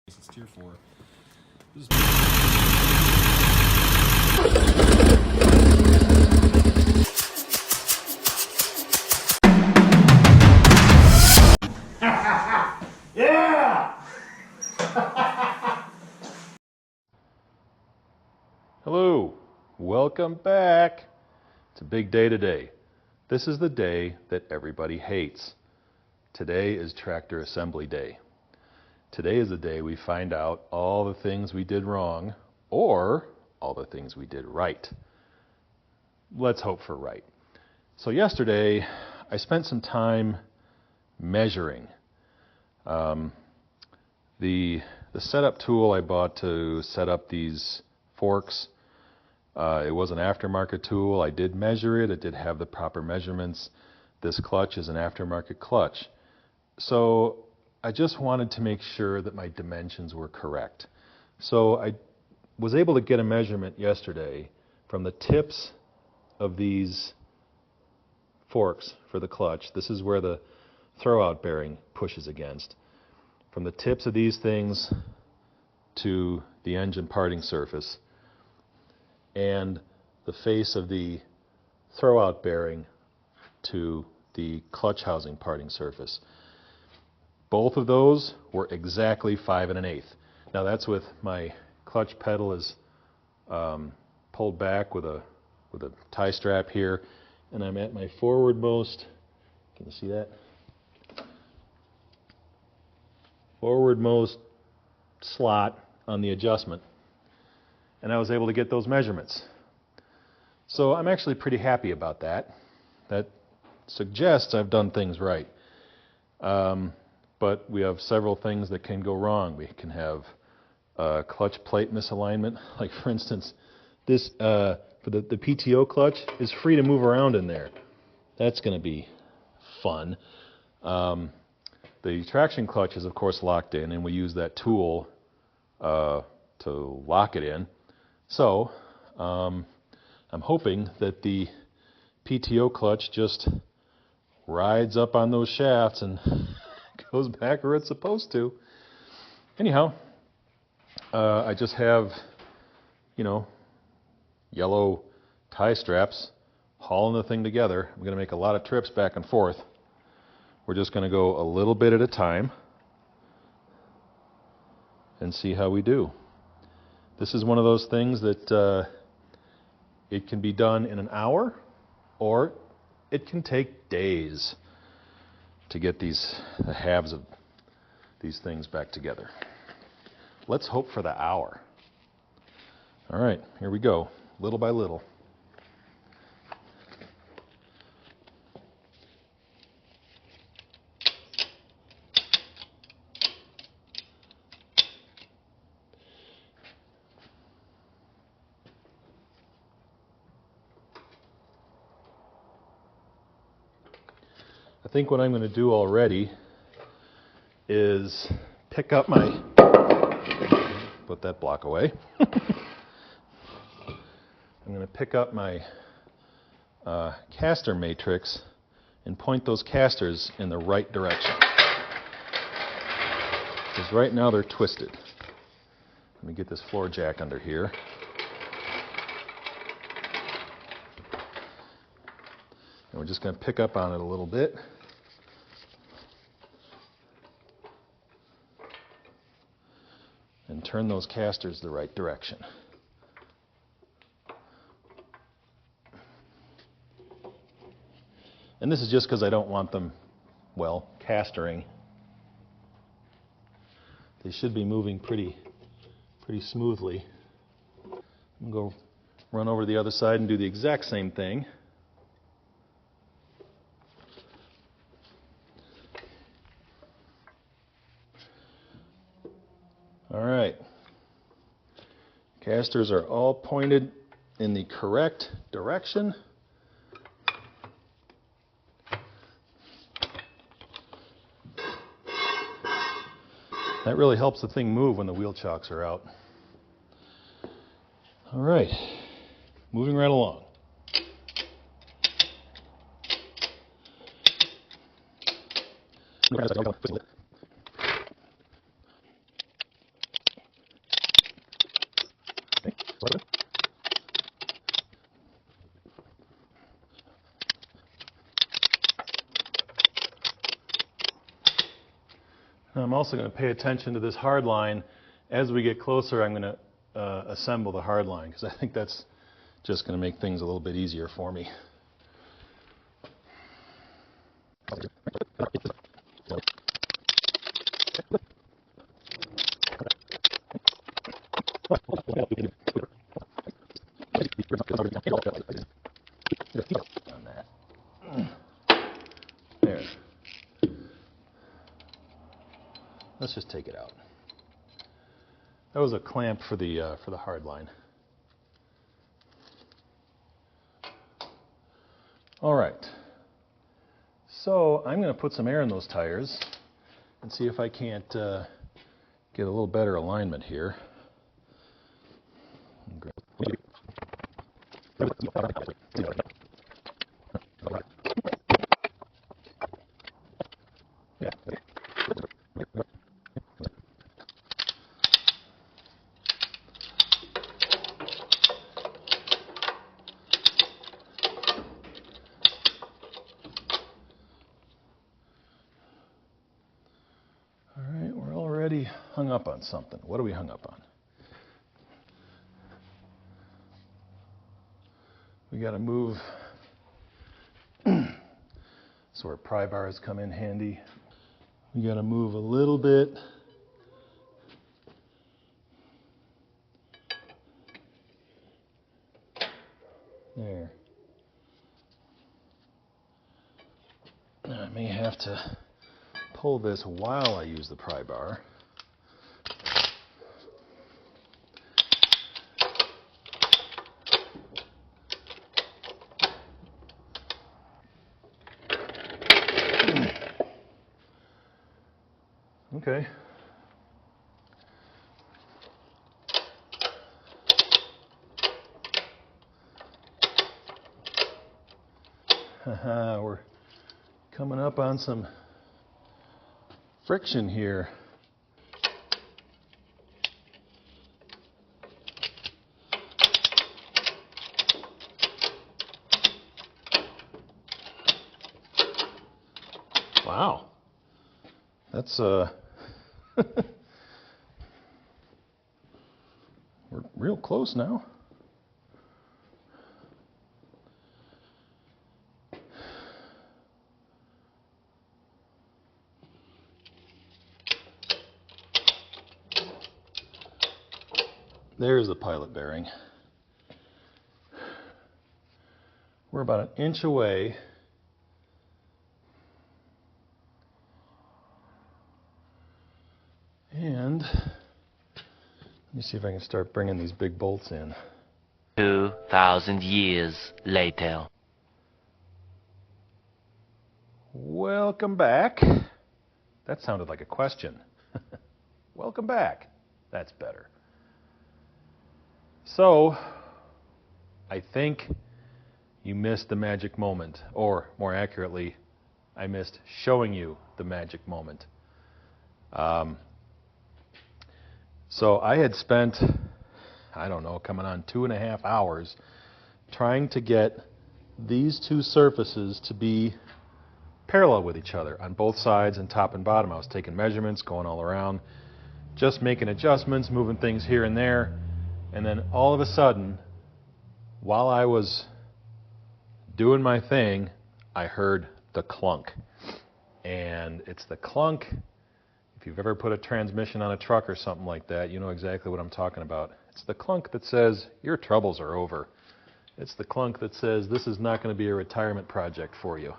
It's tier 4. This Yeah! Hello, welcome back. It's a big day today. This is the day that everybody hates. Today is tractor assembly day. Today is the day we find out all the things we did wrong or all the things we did right. Let's hope for right. So yesterday I spent some time measuring. The setup tool I bought to set up these forks, it was an aftermarket tool. I did measure it. It did have the proper measurements. This clutch is an aftermarket clutch. So I just wanted to make sure that my dimensions were correct. So I was able to get a measurement yesterday from the tips of these forks for the clutch. This is where the throwout bearing pushes against. From the tips of these things to the engine parting surface and the face of the throwout bearing to the clutch housing parting surface. Both of those were exactly 5 1/8. Now that's with my clutch pedal is pulled back with a tie strap here, and I'm at my forwardmost. Can you see that? Forwardmost slot on the adjustment, and I was able to get those measurements. So I'm actually pretty happy about that. That suggests I've done things right. But we have several things that can go wrong. We can have clutch plate misalignment. Like for instance, this for the PTO clutch is free to move around in there. That's going to be fun. The traction clutch is of course locked in, and we use that tool to lock it in. So I'm hoping that the PTO clutch just rides up on those shafts and goes back where it's supposed to. Anyhow, I just have, yellow tie straps hauling the thing together. I'm going to make a lot of trips back and forth. We're just going to go a little bit at a time and see how we do. This is one of those things that it can be done in an hour, or it can take days to get the halves of these things back together. Let's hope for the hour. All right, here we go, little by little. I think what I'm going to do already is pick up my, put that block away. I'm going to pick up my caster matrix and point those casters in the right direction. Because right now they're twisted. Let me get this floor jack under here. And we're just going to pick up on it a little bit. And turn those casters the right direction. And this is just because I don't want them, castering. They should be moving pretty smoothly. I'm going to go run over to the other side and do the exact same thing. All right. Casters are all pointed in the correct direction. That really helps the thing move when the wheel chocks are out. All right, moving right along. Now I'm also going to pay attention to this hard line. As we get closer, I'm going to assemble the hard line because I think that's just going to make things a little bit easier for me. On that. There. Let's just take it out. That was a clamp for the hard line. All right. So I'm going to put some air in those tires and see if I can't get a little better alignment here. All right, we're already hung up on something. What are we hung up on? We got to move so our pry bars come in handy. We got to move a little bit. There. I may have to pull this while I use the pry bar. Okay. We're coming up on some friction here. Wow. That's we're real close now. There's the pilot bearing. We're about an inch away. And let me see if I can start bringing these big bolts in. 2,000 years later. Welcome back. That sounded like a question. Welcome back. That's better. So, I think you missed the magic moment, or more accurately, I missed showing you the magic moment. So I had spent, I don't know, coming on 2.5 hours trying to get these two surfaces to be parallel with each other on both sides and top and bottom. I was taking measurements, going all around, just making adjustments, moving things here and there. And then all of a sudden, while I was doing my thing, I heard the clunk. And it's the clunk. If you've ever put a transmission on a truck or something like that, you know exactly what I'm talking about. It's the clunk that says, your troubles are over. It's the clunk that says, this is not going to be a retirement project for you.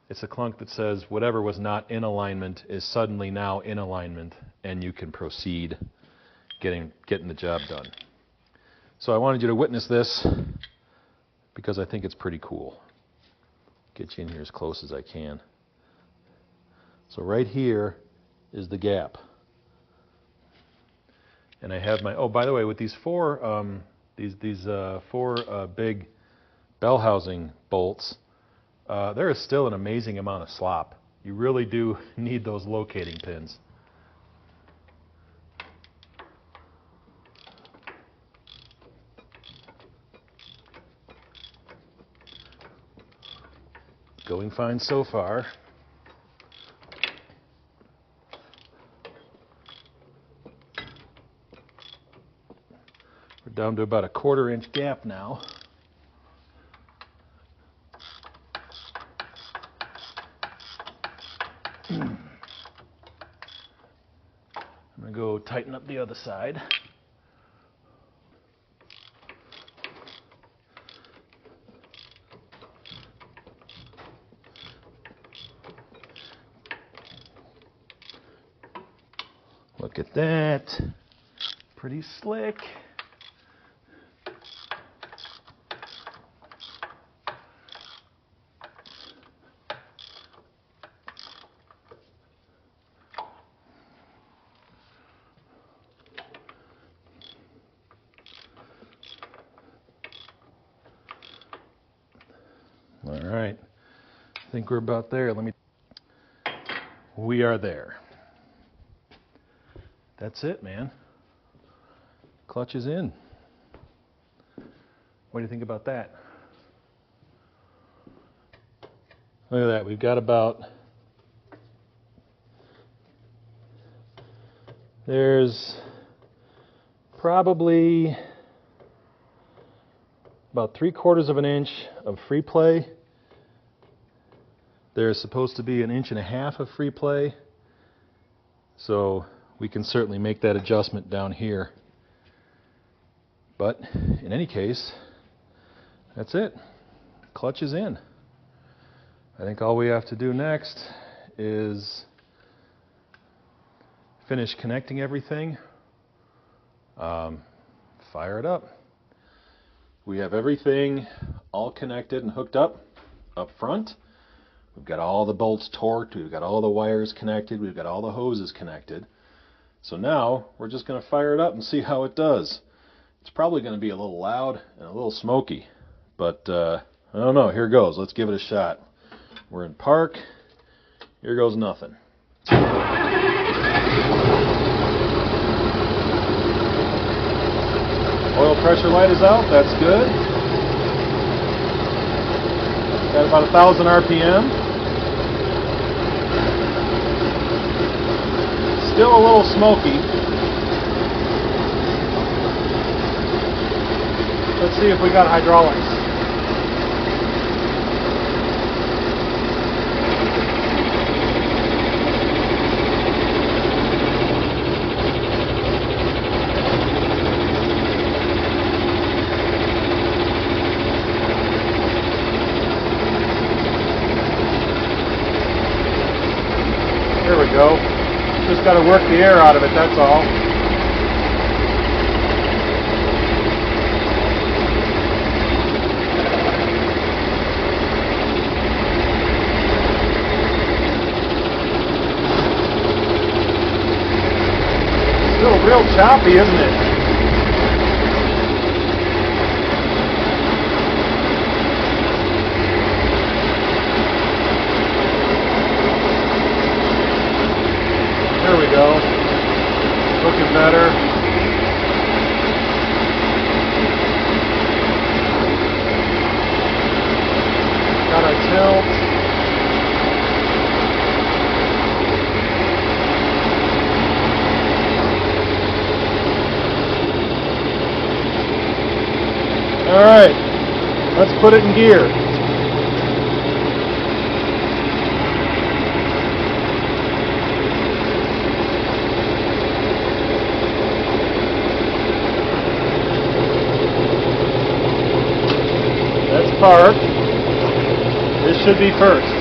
It's a clunk that says, whatever was not in alignment is suddenly now in alignment, and you can proceed getting the job done. So I wanted you to witness this because I think it's pretty cool. Get you in here as close as I can. So right here is the gap. And I have my, oh, by the way, with these four big bell housing bolts, there is still an amazing amount of slop. You really do need those locating pins. Going fine so far. We're down to about a 1/4 inch gap now. I'm going to go tighten up the other side. Look at that. Pretty slick. All right, I think we're about there. We are there. That's it, man. Clutch is in. What do you think about that? Look at that, we've got there's probably about 3/4 of an inch of free play. There's supposed to be 1.5 inches of free play. So we can certainly make that adjustment down here. But in any case, that's it. Clutch is in. I think all we have to do next is finish connecting everything, fire it up. We have everything all connected and hooked up front. We've got all the bolts torqued, we've got all the wires connected, we've got all the hoses connected. So now we're just going to fire it up and see how it does. It's probably going to be a little loud and a little smoky, but I don't know. Here goes. Let's give it a shot. We're in park. Here goes nothing. Oil pressure light is out. That's good. Got about 1,000 RPM. Still a little smoky. Let's see if we got hydraulics. There we go. Just got to work the air out of it, that's all. Still real choppy, isn't it? There we go. Looking better. Got a tilt. All right, let's put it in gear. That's park. This should be first.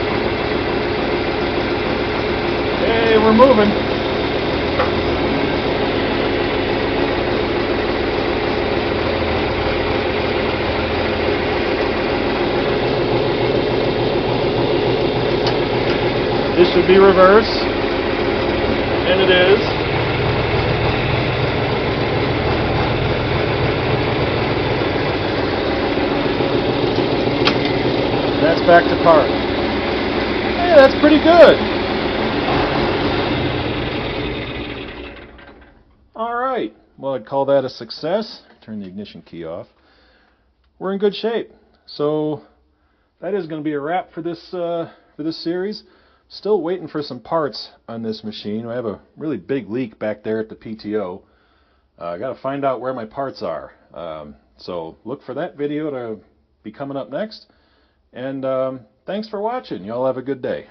Hey, we're moving. This should be reverse, and it is. That's back to park. Hey, that's pretty good. All right. Well, I'd call that a success. Turn the ignition key off. We're in good shape. So that is going to be a wrap for this series. Still waiting for some parts on this machine. I have a really big leak back there at the PTO. I got to find out where my parts are. So look for that video to be coming up next. And thanks for watching. Y'all have a good day.